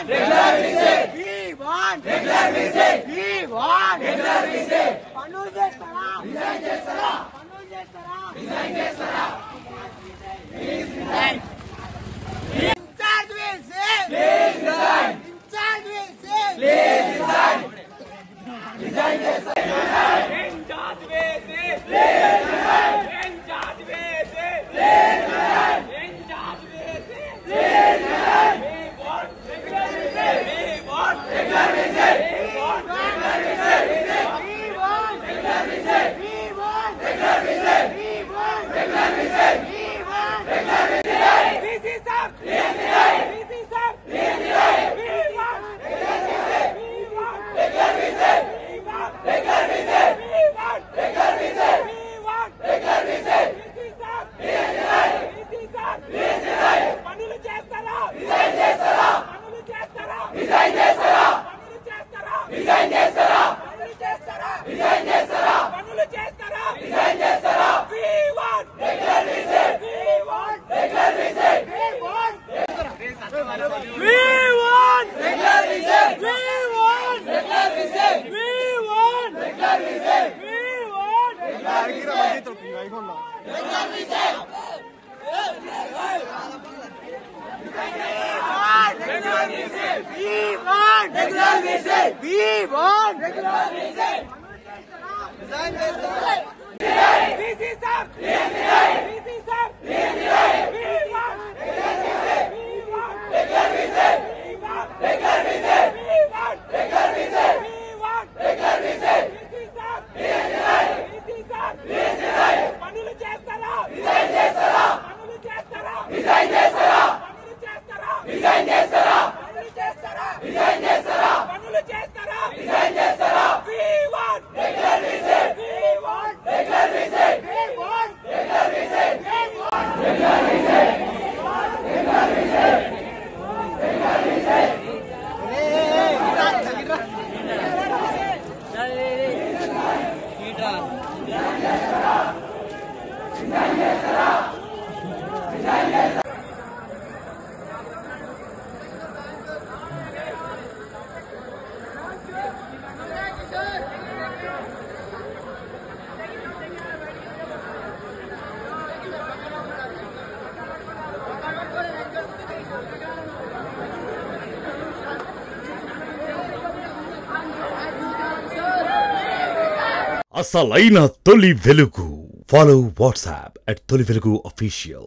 Declare visit. We want. Declare visit. We want. Declare visit. Panul chestara. Resign chestara. Panul chestara. Resign chestara. Please resign. In charge will say. Please resign. In charge will say. Please resign. Resign chestara. In charge will say. Please resign. In charge will say. Please resign. In charge will say. Please resign. We want declare visit. We want declare visit. We want declare visit. We want declare visit. We want declare visit. We want declare visit. We want declare visit. This is up. This is up. We want declare visit. We want declare visit. We want declare visit. We want declare visit. We want declare visit. This is up. This is up. పనులు చేస్తారా? Resign చేస్తారా? పనులు చేస్తారా? Resign చేస్తారా? పనులు చేస్తారా? Resign చేస్తారా? పనులు చేస్తారా? రిజైన్ చేస్తారా? పనులు చేస్తారా? రిజైన్ చేస్తారా? We want declare visit. We want declare visit. We want declare visit. We want declare visit. We want declare visit. We want declare visit. We want declare visit. Declare visit. We want declare visit. We want declare visit. Resign chestara. This is up. This is up. We want declare visit. We want declare visit. We want declare visit. We want declare visit. We want declare visit. This is up. This is up. పనులు చేస్తారా? Resign చేస్తారా? పనులు చేస్తారా? Resign చేస్తారా? పనులు చేస్తారా? Resign చేస్తారా? పనులు చేస్తారా? రిజైన్ చేస్తారా? పనులు చేస్తారా? రిజైన్ చేస్తారా? We want declare visit. We want declare visit. We want declare visit. We want declare visit. We want declare visit. Declare visit. అసలైన తొలి వెలుగు. ఫాలో వాట్సాప్ @తొలి వెలుగు official.